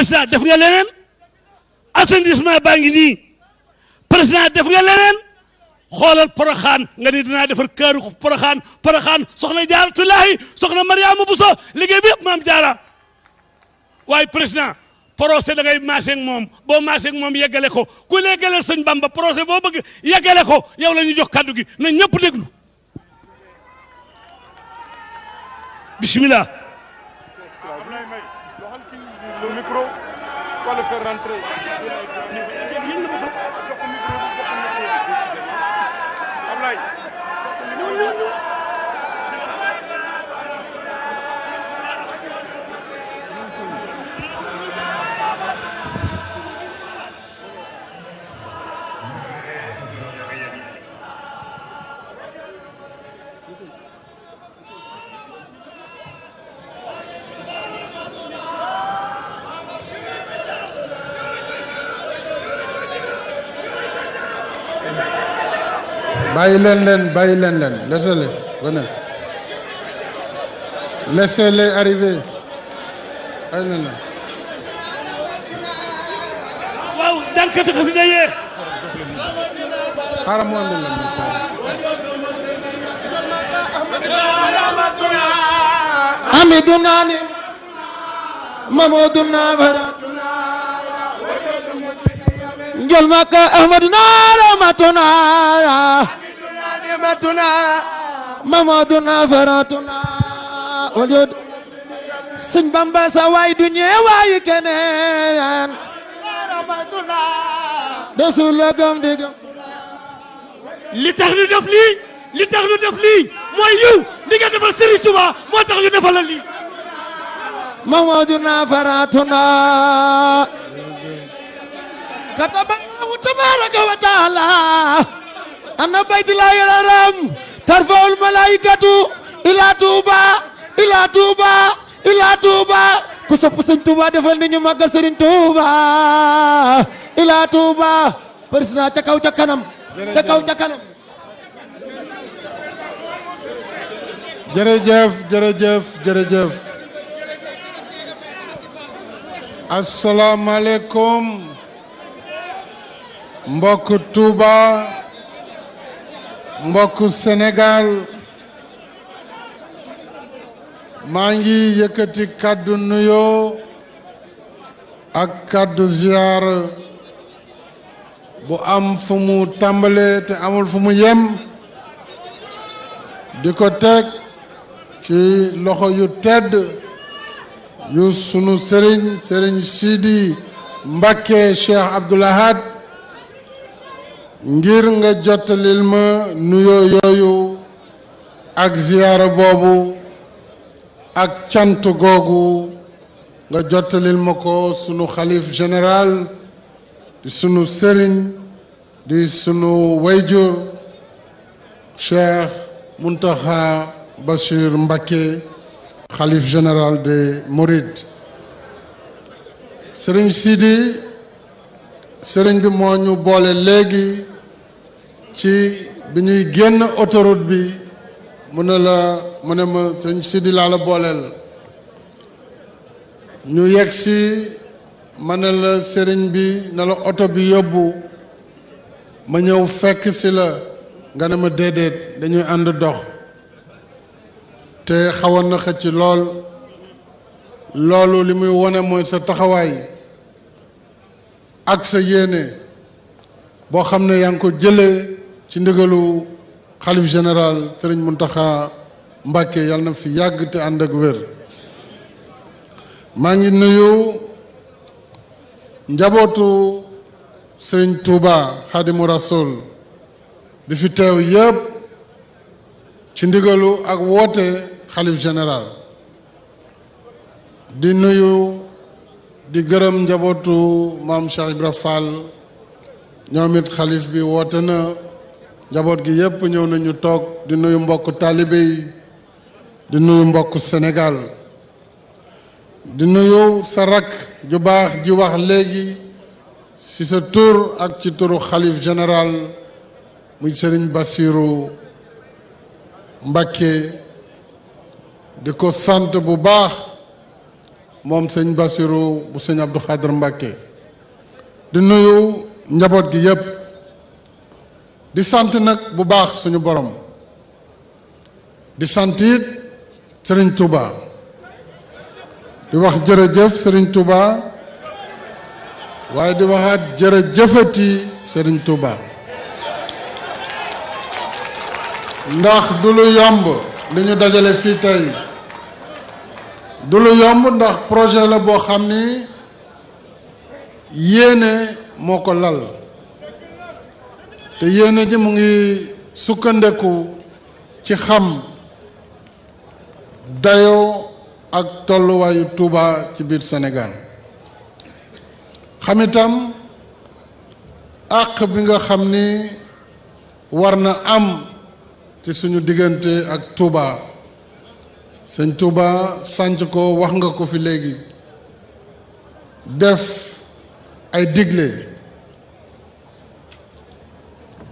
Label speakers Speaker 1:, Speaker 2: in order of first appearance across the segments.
Speaker 1: président def nga leneen assainissement baa ngi nii président def nga leneen xoolal Porokhane nga ni dinaa defar këru Porokhane soxna Jaaratulaahi soxna Mariama Bousso liggéey bi yëpp maam Jaara waaye président projet da ngay marché ak moom boo marché ak moom yeggale ko ku yeggaleel sëñ Bamba projet boo bëgg yeggale ko yow la ñu jox kaddu gi na ñëpp déglu bismillah.
Speaker 2: Le micro, pas le faire rentrer.
Speaker 3: bàyyi leen leen laissez-les venez laissez-les arriver bàyyi leen leen
Speaker 1: waaw dankati xasida yee
Speaker 3: xaaral moo leen
Speaker 4: hamiduna ni mamuduna baratuna njol maka ahmaduna ramatuna mamaduna faratuna wajud sëñ Bamba sa waay du ñeewaayi keneen desul la gam di gam
Speaker 1: li tax ñu def lii mooy yow li nga defal Serigne Touba moo tax ñu defal la lii
Speaker 4: mamaduna faratuna kataballahu tabaraka wa taala anna baytillahi al-haram tarfa'ul malaikatu ila Touba ku sopp Sëñ Touba defal ni ñu màggal Sëriñ Touba ila Touba président ca kaw ca kanam
Speaker 3: jërëjëf asalaamaaleykum mbokk Touba mbokk Sénégal maa ngi yëkkati kàddu nuyoo ak kàddu ziar bu am fu mu tàmbale te amul fu mu yem di ko teg ci loxo yu tedd yu sunu sëriñ Sidi Mbacké Cheikh Abdoul Ahad ngir nga jottalil ma nuyoo yooyu ak ziyaara boobu ak cant googu nga jottalil ma ko sunu xalif général di sunu sëriñ di sunu wayjur Cheikh Mountakha Bachir Mbacké xalif général des Mourides sëriñ Sidi sëriñ bi moo ñu boole léegi ci bi ñuy génn autoroute bi mu ne ma sëriñ Sidi laa la booleel ñu yegg si ma ne la sëriñ bi na la oto bi yóbbu ma ñëw fekk si la nga ne ma déedéet dañuy ànd dox te xawoon na xëcc loolu li muy wone mooy sa taxawaay ak sa yéene boo xam ne yaa ngi ko jëlee ci ndigalu xalif général Sëriñ Mountakha Mbacké yàlla na fi yàgg te ànd ak wér maa ngi nuyu njabootu Sëriñ Touba Xaadimu Rasul di fi teew yëpp ci ndigalu ak woote xalif général di nuyu di gërëm njabootu maam Cheikh Ibra Fall ñoom it xalif bi woote na njaboot gi yëpp ñëw nañu toog di nuyu mbokk taalibe yi di nuyu mbokk Sénégal di nuyu sa rakk ju baax ji wax léegi ci sa tur ak ci turu xalif général muy Serigne Bassirou Mbacké di ko sant bu baax moom sëñ Bassirou bu sëñ Abdou Khadr Mbacké di nuyu njaboot gi yépp di sant nag bu baax suñu borom di sant it Serigne Touba di wax jërëjëf Serigne Touba waaye di waxaat jërëjëfati Serigne Touba ndax du lu yomb li ñu dajale fii tey du lu yomb ndax projet la boo xam ni yéene moo ko lal te yéene ji mu ngi sukkandeku ci xam dayoo ak tolluwaayu Touba ci biir Sénégal xam itam àq bi nga xam ni war na am ci suñu diggante ak Touba sëñ Touba sànc ko wax nga ko fi léegi def ay digle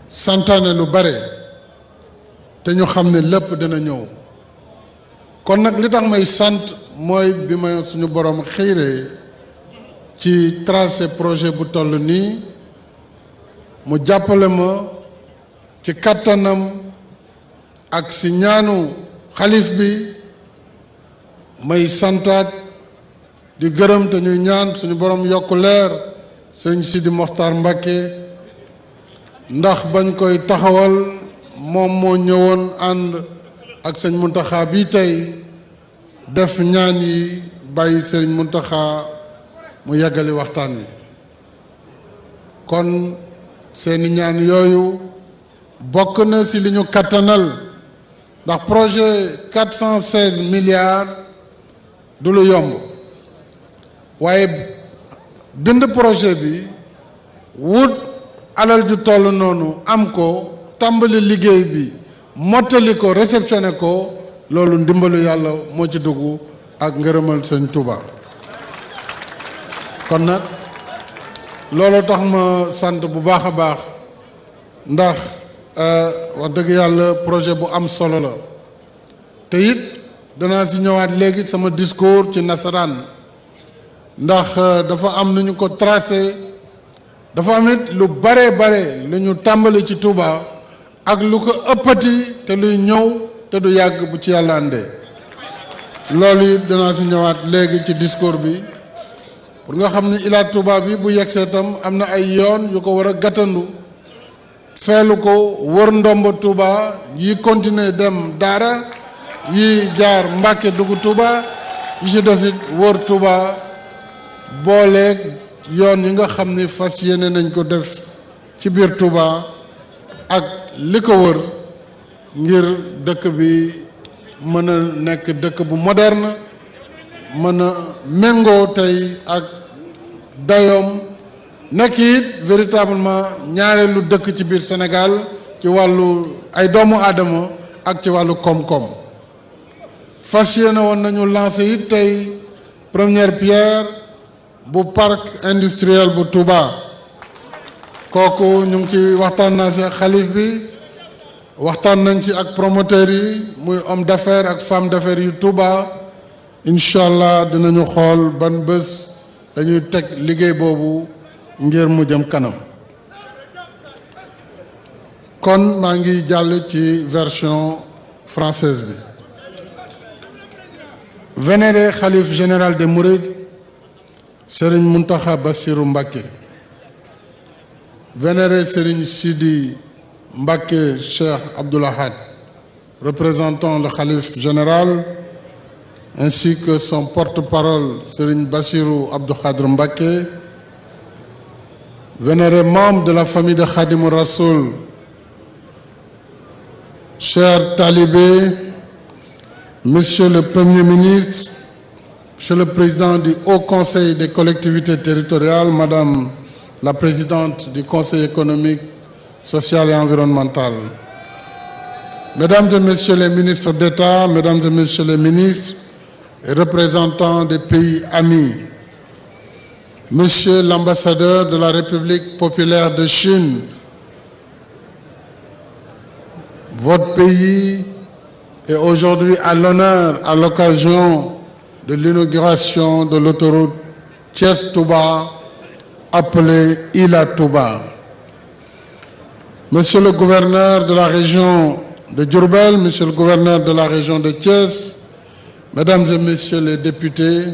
Speaker 3: santaane lu bare te ñu xam ne lépp dina ñëw kon nag li tax may sant mooy bi ma suñu borom xiiree ci tracé projet bu toll nii mu jàppale ma ci kattanam ak si ñaanu xalif bi may santaat di gërëm te ñuy ñaan suñu borom yokk leer sëriñ Sidi Mokhtar Mbacké ndax bañ koy taxawal moom moo ñëwoon ànd ak sëñ Muntaxa bii tey def ñaan yi bàyyi sëriñ Muntaxa mu yeggali waxtaan wi kon seeni ñaan yooyu bokk na ci li ñu kattanal ndax projet 416 milliards du lu yomb waaye bind projet bi wut alal ju toll noonu am ko tàmbali liggéey bi mottali ko réceptionné ko loolu ndimbalu yàlla moo ci dugg ak ngërëmal sëñ Touba kon nag loolu tax ma sant bu baax a baax ndax wax dëgg yàlla projet bu am solo la te it danaa si ñëwaat léegi sama discours ci nasaraan ndax dafa am nu ñu ko tracé dafa am it lu bare lu ñu tàmbali ci Touba ak lu ko ëppati te luy ñëw te du yàgg bu ci yàlla àndee loolu it danaa si ñëwaat léegi ci discours bi pour nga xam ne Ila Touba bi bu yegsee tam am na ay yoon yu ko war a gàttandu feelu ko wër ndomba Touba yi continuer dem Daara yi jaar Mbàkke dugg Touba yi ci desit wër Touba booleeg yoon yi nga xam ni fas yéene nañ ko def ci biir Touba ak li ko wër ngir dëkk bi mën a nekk dëkk bu moderne mën a méngoo tey ak dayoom nekk it véritablement ñaareelu dëkk ci biir Sénégal ci wàllu ay doomu aadama ak ci wàllu koom-koom fas yéene woon nañu lancé it tey première pierre bu parc industriel bu Touba kooku ñu ngi ci waxtaan naa si ak xalif bi waxtaan nañ ci ak promoteurs yi muy homme d'affaires ak femme d'affaires yu Touba incha allah dinañu xool ban bés dañuy teg liggéey boobu ngir mu jëm kanam kon maa ngi jàll ci version française bi. Vénéré Khalife général des Mourides Serigne Mountakha Bassirou Mbacké, Vénéré Serigne Sidi Mbacké Cheikh Abdoul Ahad, représentant le Khalife général, ainsi que son porte-parole Serigne Bassirou Abdou Khadr Mbacké, Vénéré membre de la famille de Khadimou Rassoul, chers talibés, Monsieur le Premier ministre, Monsieur le Président du Haut Conseil des collectivités territoriales, Madame la Présidente du Conseil économique, social et environnemental, Mesdames et Messieurs les ministres d'État, Mesdames et Messieurs les ministres et représentants des pays amis, Monsieur l'ambassadeur de la République populaire de Chine, votre pays est aujourd'hui à l'honneur à l'occasion de l'inauguration de l'autoroute Thiès-Touba, appelée Ila Touba. Monsieur le gouverneur de la région de Diourbel, monsieur le gouverneur de la région de Thiès, mesdames et messieurs les députés,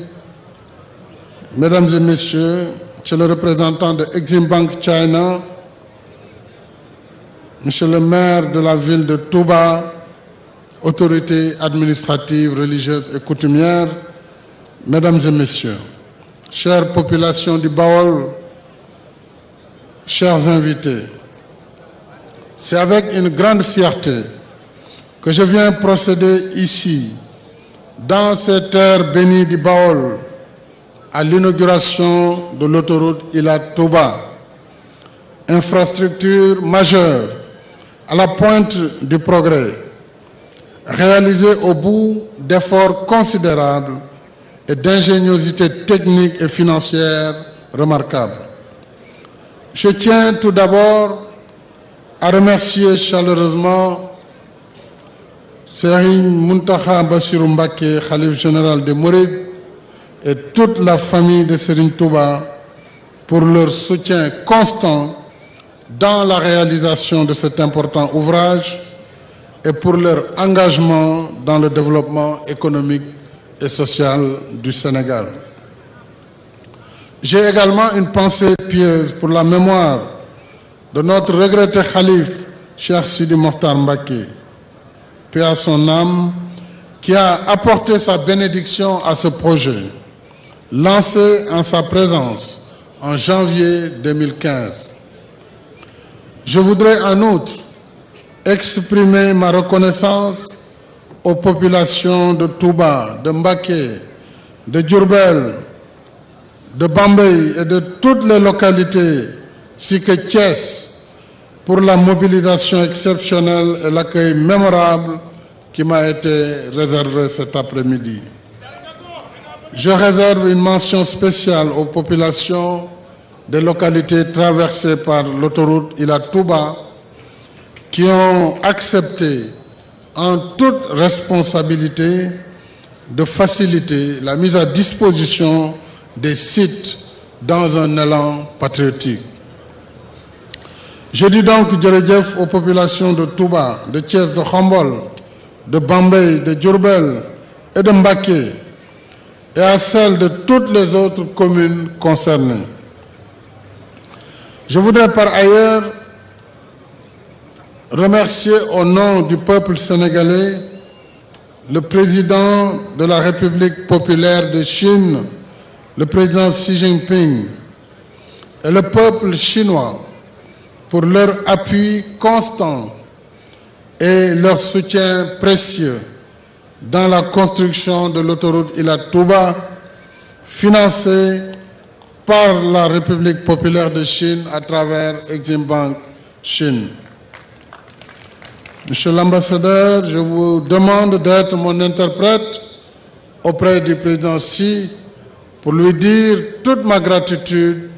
Speaker 3: mesdames et messieurs, monsieur le représentant de Exim Bank China, monsieur le maire de la ville de Touba, autorités administratives, religieuses et coutumières, mesdames et messieurs, chère population du Baol, chers invités, c'est avec une grande fierté que je viens procéder ici, dans cette terre bénie du Baol, à l'inauguration de l'autoroute Ila Touba, infrastructure majeure à la pointe du progrès, réalisée au bout d'efforts considérables et d'ingéniosité technique et financière remarquable. Je tiens tout d'abord à remercier chaleureusement Serigne Mountakha Bassirou Mbacké, Khalife général des Mourides, et toute la famille de Serigne Touba pour leur soutien constant dans la réalisation de cet important ouvrage et pour leur engagement dans le développement économique et social du Sénégal. J'ai également une pensée pieuse pour la mémoire de notre regretté khalife, Cheikh Sidi Mokhtar Mbacké, paix à son âme, qui a apporté sa bénédiction à ce projet, lancé en sa présence en janvier 2015. Je voudrais en outre exprimer ma reconnaissance aux populations de Touba, de Mbacké, de Diourbel, de Bambey et de toutes les localités, ainsi que Thiès, pour la mobilisation exceptionnelle et l'accueil mémorable qui m'a été réservé cet après-midi. Je réserve une mention spéciale aux populations des localités traversées par l'autoroute Ila Touba qui ont accepté en toute responsabilité de faciliter la mise à disposition des sites dans un élan patriotique. Je dis donc jërëjëf aux populations de Touba, de Thiès, de Khombol, de Bambey, de Diourbel et de Mbacké, et à celles de toutes les autres communes concernées. Je voudrais par ailleurs remercier au nom du peuple sénégalais le président de la République populaire de Chine, le président Xi Jinping, et le peuple chinois pour leur appui constant et leur soutien précieux dans la construction de l'autoroute Ila Touba, financée par la République populaire de Chine à travers Exim Bank Chine. Monsieur l'ambassadeur, je vous demande d'être mon interprète auprès du président Xi pour lui dire toute ma gratitude,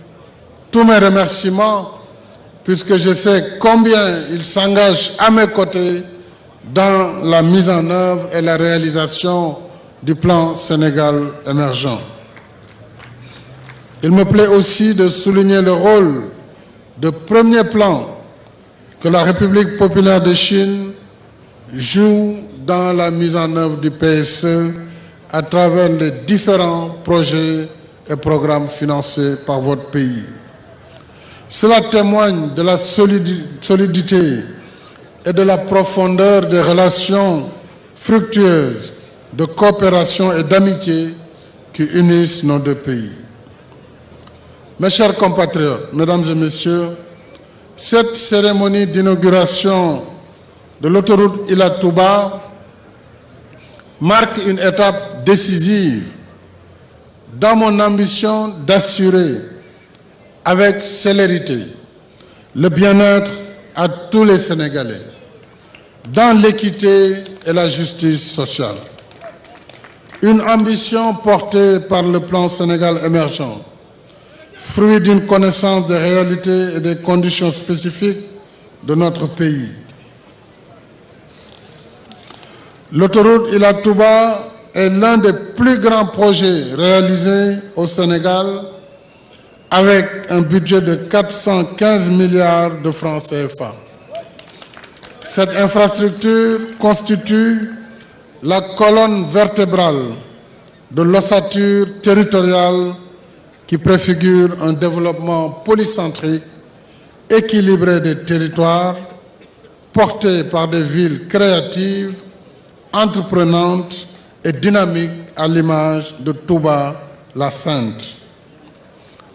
Speaker 3: tous mes remerciements, puisque je sais combien il s'engage à mes côtés dans la mise en œuvre et la réalisation du plan Sénégal émergent. Il me plaît aussi de souligner le rôle de premier plan que la République populaire de Chine joue dans la mise en œuvre du PSE à travers les différents projets et programmes financés par votre pays. Cela témoigne de la solidité et de la profondeur des relations fructueuses de coopération et d'amitié qui unissent nos deux pays. Mes chers compatriotes, mesdames et messieurs, cette cérémonie d'inauguration de l'autoroute Ila Touba marque une étape décisive dans mon ambition d'assurer avec célérité le bien-être à tous les Sénégalais dans l'équité et la justice sociale. Une ambition portée par le plan Sénégal émergent, fruit d'une connaissance des réalités et des conditions spécifiques de notre pays. L'autoroute Ila Touba est l'un des plus grands projets réalisés au Sénégal avec un budget de 415 milliards de francs CFA. Cette infrastructure constitue la colonne vertébrale de l'ossature territoriale qui préfigure un développement polycentrique, équilibré des territoires, porté par des villes créatives, entreprenantes et dynamiques à l'image de Touba, la Sainte.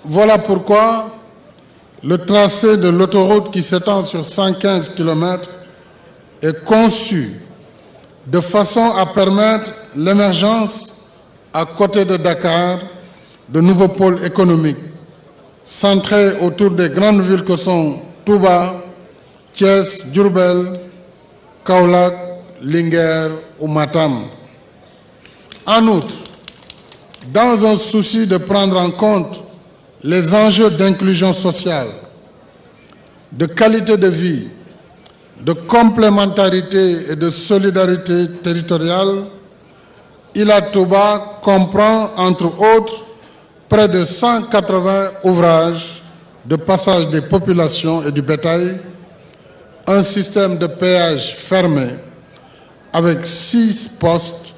Speaker 3: Voilà pourquoi le tracé de l'autoroute qui s'étend sur 115 km est conçu de façon à permettre l'émergence à côté de Dakar de nouveaux pôles économiques centrés autour des grandes villes que sont Touba, Thiès, Diourbel, Kaolack, Linguère ou Matam. En outre, dans un souci de prendre en compte les enjeux d'inclusion sociale, de qualité de vie, de complémentarité et de solidarité territoriale, Ila Touba comprend, entre autres, près de 180 ouvrages de passage des populations et du bétail, un système de péage fermé avec 6 postes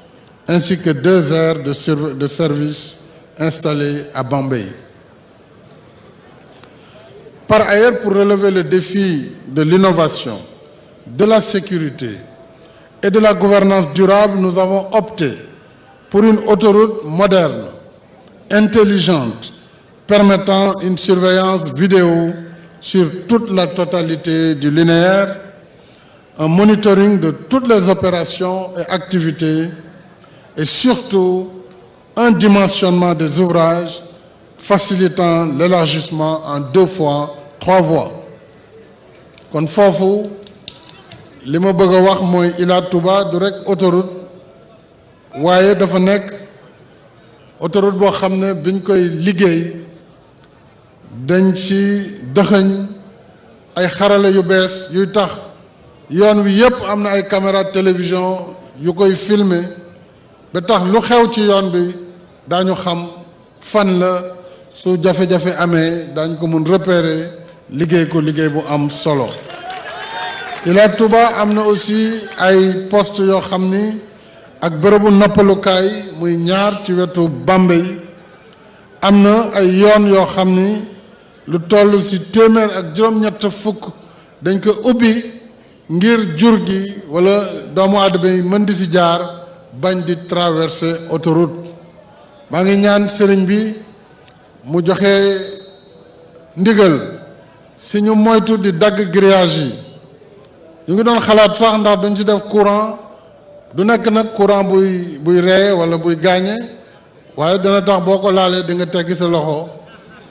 Speaker 3: ainsi que 2 aires de service installées à Bambey. Par ailleurs, pour relever le défi de l'innovation, de la sécurité et de la gouvernance durable, nous avons opté pour une autoroute moderne, intelligente, permettant une surveillance vidéo sur toute la totalité du linéaire, un monitoring de toutes les opérations et activités et surtout un dimensionnement des ouvrages facilitant l'élargissement en 2 fois 3 voies. kon foofu li ma bëgg a wax mooy Ila Touba du rek autoroute waaye dafa nekk autoroute boo xam ne biñ koy liggéey dañ ci dëxëñ ay xarala yu bees yuy tax yoon wi yépp am na ay caméra télévision yu koy filmer ba tax lu xew ci yoon bi daañu xam fan la su jafe-jafe amee daañ ko mun repérer liggéey ko liggéey bu am solo. Ila Touba am na aussi ay poste yoo xam ni ak bërëbu noppalukaay muy ñaar ci wetu Bambey am na ay yoon yoo xam ni lu toll ci téeméer ak juróom-ñett fukk dañ ko ubbi ngir jur gi wala doomu aadama yi mën di ci jaar bañ di traverser autoroute. maa ngi ñaan sëriñ bi mu joxe ndigal si ñu moytu di dagg grillage yi ñu ngi doon xalaat sax ndax duñ ci def courant du nekk nag courant buy reye wala buy gaañe waaye dana tax boo ko laalee di nga teggi sa loxo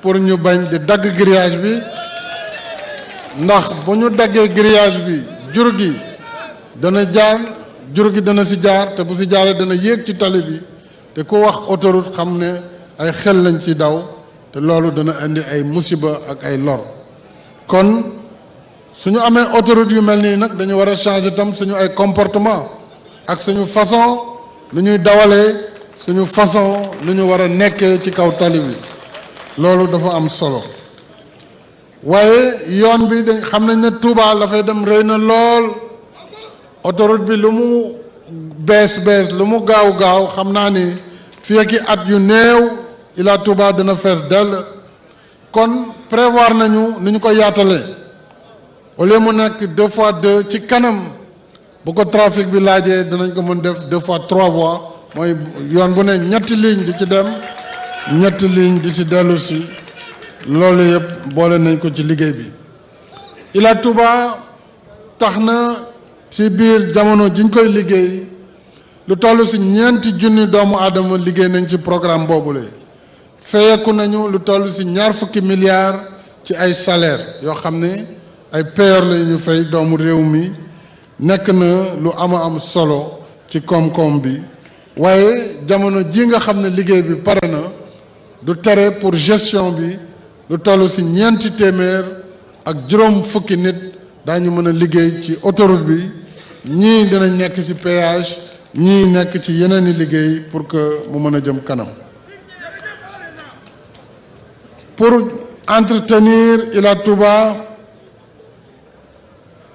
Speaker 3: pour ñu bañ di dagg grillage bi ndax bu ñu daggee grillage bi jur gi dana si jaar te bu si jaaree dana yéeg ci tali bi te ku wax autoroute xam ne ay xel lañ ci daw te loolu dana indi ay musiba ak ay lor kon suñu amee autoroute yu mel nii nag dañu war a changer tam suñu ay comportement ak suñu façon nu ñuy dawalee suñu façon nu ñu war a nekkee ci kaw tali bi loolu dafa am solo waaye yoon bi dañ xam nañ ne Touba la fay dem rëy na lool autoroute bi lu mu bees lu mu gaaw xam naa ni fii ak at yu néew Ila Touba dina fees dell kon prévoir nañu ni ñu ko yaatalee au lieu mu nekk 2 fois 2 ci kanam bu ko trafic bi laajee dinañ ko mën def 2 fois 3 voies mooy yoon bu ne ñetti ligne di ci dem ñetti ligne di ci dellu si loolu yëpp boole nañ ko ci liggéey bi. Ila Touba tax na ci biir jamono jiñ koy liggéey lu toll si 4 junni doomu aadama liggéey nañ ci programme boobule feyeku nañu lu toll si 20 milliards ci ay salaire yoo xam ne ay payeurs la ñu fay doomu réew mi nekk na lu am solo ci koom-koom bi waaye jamono ji nga xam ne liggéey bi pare na du tere pour gestion bi lu toll si 4 téeméer ak juróom fukki nit daañu mën a liggéey ci autoroute bi ñii dinañ nekk ci péage ñii nekk ci yeneen i liggéey pour que mu mën a jëm kanam. Pour entretenir Ila Touba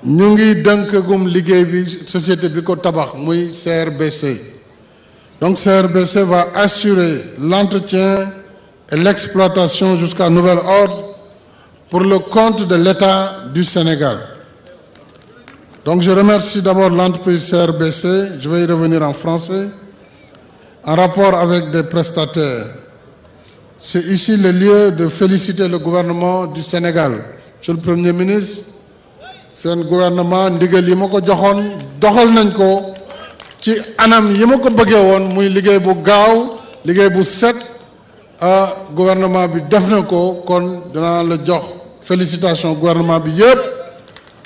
Speaker 3: ñu ngi dënkagum liggéey bi société bi ko tabax muy CRBC. Donc CRBC va assurer l'entretien et l'exploitation jusqu'à nouvel ordre pour le compte de l'État du Sénégal. Donc je remercie d'abord l'entreprise CRBC, je vais y revenir en français, en rapport avec des prestataires. C'est ici le lieu de féliciter le gouvernement du Sénégal. Monsieur le Premier ministre, seen gouvernement ndigal yi ma ko joxoon doxal nañ ko ci anam yi ma ko bëggee woon muy liggéey bu gaaw liggéey bu set gouvernement bi def na ko kon dinaa la jox félicitation gouvernement bi yëpp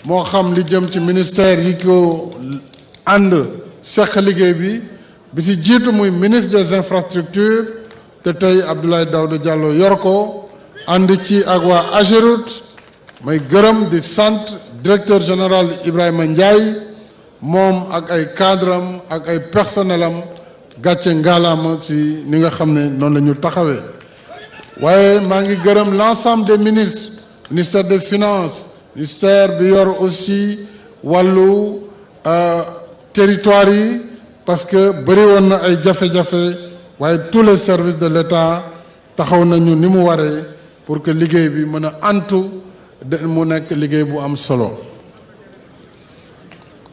Speaker 3: moo xam li jëm ci ministère yi ko ànd seq liggéey bi ci jiitu muy ministre des infrastructures te tey Abdoulaye Daouda Diallo yor ko ànd ci ak waa AGEROUTE may gërëm di sant directeur général Ibrahima Ndiaye moom ak ay cadre am ak ay personnel am gàcce ngaalaama ci ni nga xam ne noonu la ñu taxawee waaye maa ngi gërëm l'ensemble des ministres ministère des finances ministère bi yor aussi wàllu territoire yi parce que bëri woon na ay jafe-jafe waaye tous les services de l'État taxaw nañu ni mu waree pour que liggéey bi mën a antu mu nekk liggéey bu am solo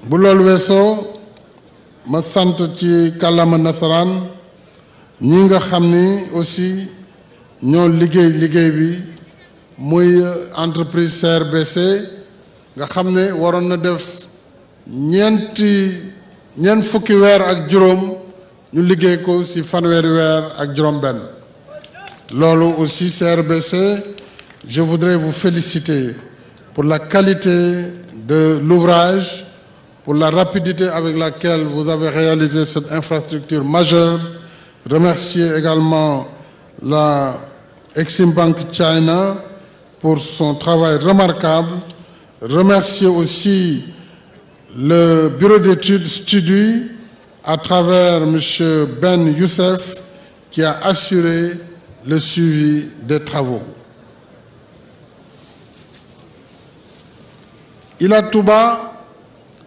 Speaker 3: bu loolu weesoo ma sant ci kàllaama nasaraan ñi nga xam ni aussi ñoo liggéey bi muy entreprise CRBC nga xam ne waroon na def ñeent fukki weer ak juróom ñu liggéey ko ci fanweeri weer ak juróom benn loolu aussi CRBC je voudrais vous féliciter pour la qualité de l'ouvrage, pour la rapidité avec laquelle vous avez réalisé cette infrastructure majeure. Remercier également la Exim Bank China pour son travail remarquable. Remercier aussi le bureau d'études Studi à travers M. Ben Youssef qui a assuré le suivi des travaux. Ila Touba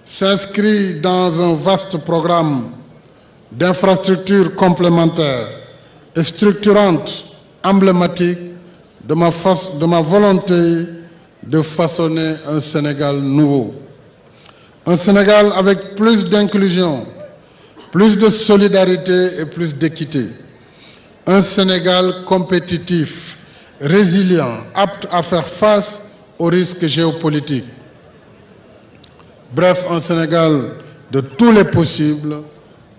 Speaker 3: s'inscrit dans un vaste programme d'infrastructures complémentaires et structurantes, emblématiques de ma volonté de façonner un Sénégal nouveau. Un Sénégal avec plus d'inclusion, plus de solidarité et plus d'équité. Un Sénégal compétitif, résilient, apte à faire face aux risques géopolitiques. Bref, un Sénégal de tous les possibles,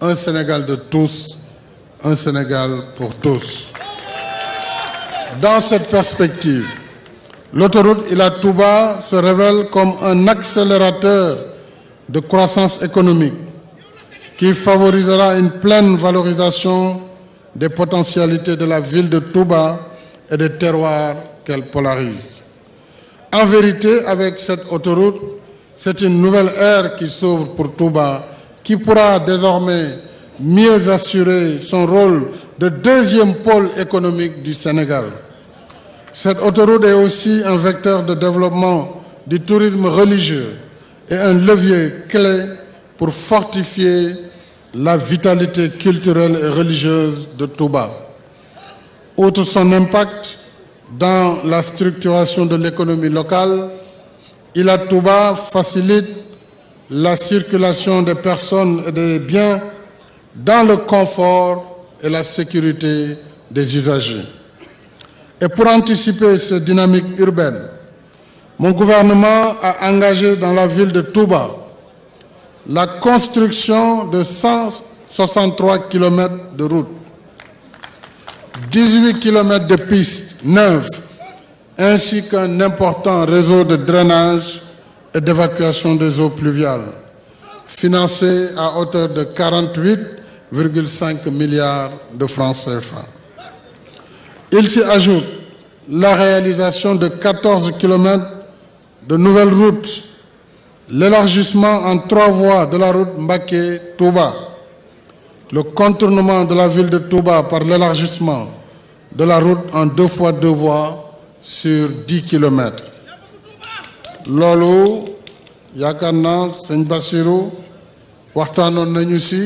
Speaker 3: un Sénégal de tous, un Sénégal pour tous. Dans cette perspective, l'autoroute Ila Touba se révèle comme un accélérateur de croissance économique qui favorisera une pleine valorisation des potentialités de la ville de Touba et des terroirs qu'elle polarise. En vérité, avec cette autoroute, c'est une nouvelle ère qui s'ouvre pour Touba, qui pourra désormais mieux assurer son rôle de deuxième pôle économique du Sénégal. Cette autoroute est aussi un vecteur de développement du tourisme religieux et un levier clé pour fortifier la vitalité culturelle et religieuse de Touba. Outre son impact dans la structuration de l'économie locale, Ila Touba facilite la circulation des personnes et des biens dans le confort et la sécurité des usagers. Et pour anticiper cette dynamique urbaine, mon gouvernement a engagé dans la ville de Touba la construction de 163 km de routes, 18 km de pistes neuves, ainsi qu'un important réseau de drainage et d'évacuation des eaux pluviales, financé à hauteur de 48,5 milliards de francs CFA. Il s'y ajoute la réalisation de 14 km de nouvelles routes, l'élargissement en 3 voies de la route Mbacké-Touba, le contournement de la ville de Touba par l'élargissement de la route en 2 fois 2 voies sur 10 kilomètres. loolu yaakaar naa sëñ Bassirou waxtaanoon nañu ci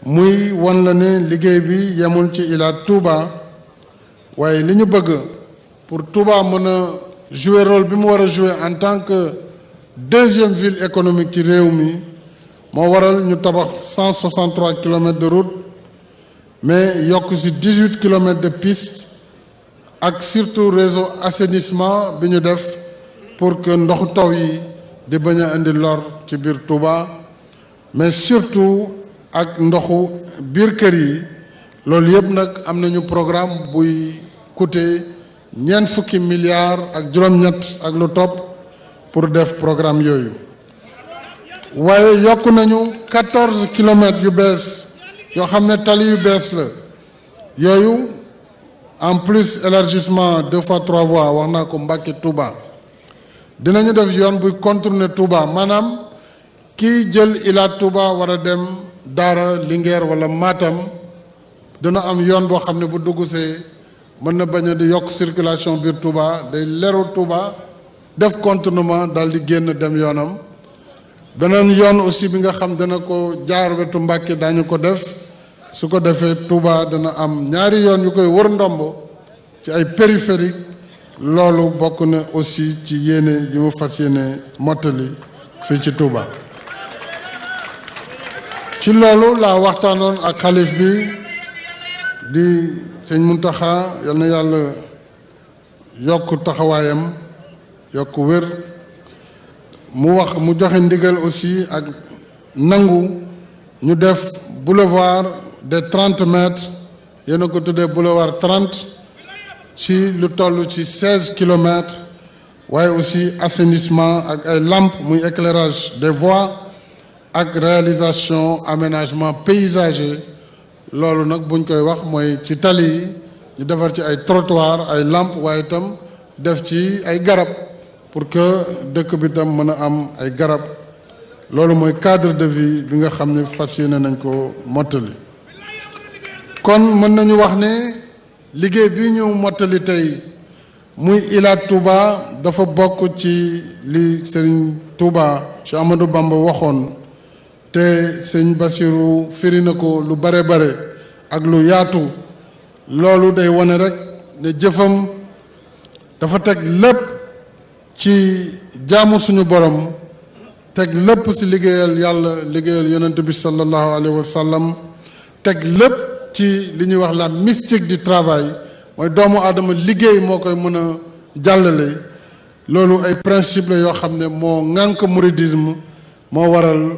Speaker 3: muy wan la ne liggéey bi yemul ci Ila Touba waaye li ñu bëgg pour Touba mën a jouer rôle bi mu war a jouer en tant que deuxième ville économique ci réew mi moo waral ñu tabax 163 kilomètres de route mais yokk ci 18 kilomètres de piste ak surtout réseau assainissement bi ñu def pour que ndoxu taw yi di bañ a indi lor ci biir Touba mais surtout ak ndoxu biir kër yi loolu yëpp nag am nañu programme buy coûter ñeent fukki milliards ak juróom-ñett ak lu topp pour def programme yooyu waaye yokk nañu 14 kilomètres yu bees yoo xam ne tali yu bees la yooyu en plus élargissement 2 fois 3 voies wax naa ko Mbacké Touba dinañu def yoon buy contourner Touba maanaam kii jël Ila Touba war a dem Daara Linguère wala Matam dina am yoon boo xam ne bu duggsee mën na bañ a di yokk circulation biir Touba day leru Touba def contournement daal di génn dem yoonam beneen yoon aussi bi nga xam dana ko jaar wetu Mbacké daañu ko def su ko defee Touba dana am ñaari yoon yu koy wër ndomb ci ay périphérique loolu bokk na aussi ci yéene yi mu fas yéene mottali fii ci Touba ci loolu laa waxtaanoon ak xalif bi di sëñ Muntaxa yal na yàlla yokk taxawaayam yokk wér mu joxe ndigal aussi ak nangu ñu def boulevard de 30 mètres yéen a ko tuddee boulevard 30 ci lu toll ci 16 kilomètres waaye aussi assainissement ak ay lampes muy éclairage des voies ak réalisation aménagement paysager loolu nag buñ koy wax mooy ci tali yi ñu defar ci ay trottoir ay lampes waaye itam def ci ay garab pour que dëkk bi tam mën a am ay garab loolu mooy cadre de vie bi nga xam ne fas yéene nañ ko mottali kon mën nañu wax ne liggéey bi ñu mottali tey muy Ila Touba dafa bokk ci li Serigne Touba Cheikh Amadou Bamba waxoon te sëñ Bassirou firi na ko lu bare ak lu yaatu loolu day wane rek ne jëfam dafa teg lépp ci jaamu suñu borom teg lépp ci liggéeyal yàlla liggéeyal yonent bi sallallahu alayhi wa sallam teg lépp ci li ñuy wax la mystique du travail mooy doomu aadama liggéey moo koy mën a jàllale loolu ay principe la yoo xam ne moo ŋànk mouridisme moo waral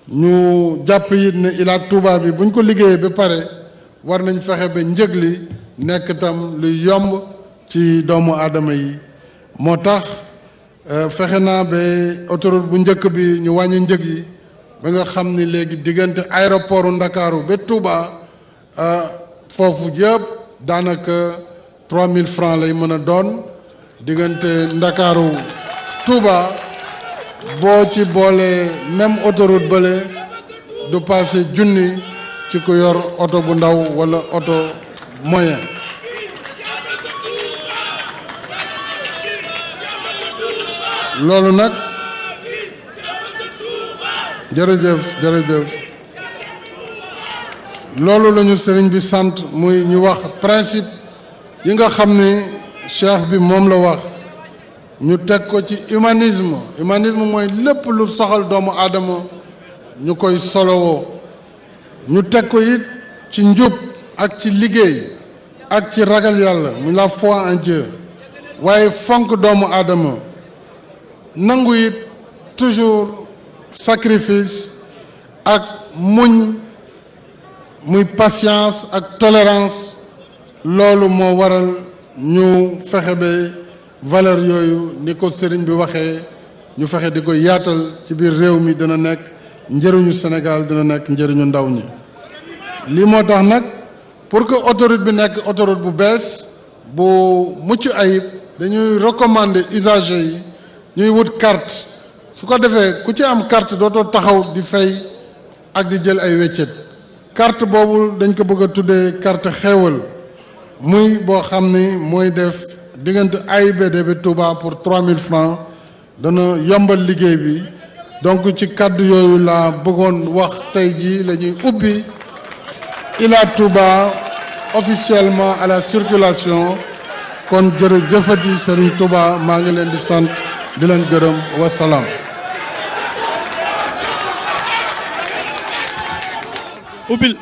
Speaker 3: ñu jàpp it ne Ila Touba bi buñ ko liggéeyee ba pare war nañ fexe ba njëg li nekk tam luy yomb ci doomu aadama yi moo tax fexe naa ba autoroute bu njëkk bi ñu wàññi njëg yi ba nga xam ni léegi diggante aéroportu Ndakaaru ba Touba foofu yëpp daanaka 3000 francs lay mën a doon diggante Ndakaaru Touba boo ci boolee même autoroute bële du passé junni ci ku yor oto bu ndaw wala oto moyen loolu nag jërëjëf loolu lañu sëriñ bi sant muy ñu wax principe yi nga xam ne cheikh bi moom la wax ñu teg ko ci humanisme mooy lépp lu soxal doomu aadama ñu koy solowoo ñu teg ko it ci njub ak ci liggéey ak ci ragal yàlla muy la foi en Dieu waaye fonk doomu aadama nangu it toujours sacrifice ak muñ muy patience ak tolérance loolu moo waral ñu fexe ba valeur yooyu ni ko sëriñ bi waxee ñu fexe di ko yaatal ci biir réew mi dina nekk njëriñu Sénégal dina nekk njëriñu ndaw ñi lii moo tax nag pour que autoroute bi nekk autoroute bu bees bu mucc ayib dañuy recommander usagers yi ñuy wut carte su ko defee ku ci am carte dootoo taxaw di fay ak di jël ay weccet carte boobu dañ ko bëgg a tuddee carte xéewal muy boo xam ni mooy def diggante AIBD bi Touba pour 3000 francs dana yombal liggéey bi donc ci kàddu yooyu laa bëggoon wax tey jii la ñuy ubbi Ila Touba officiellement à la circulation kon jërëjëfati Serigne Touba maa ngi leen di sant di leen gërëm wasalaam.
Speaker 1: ubbil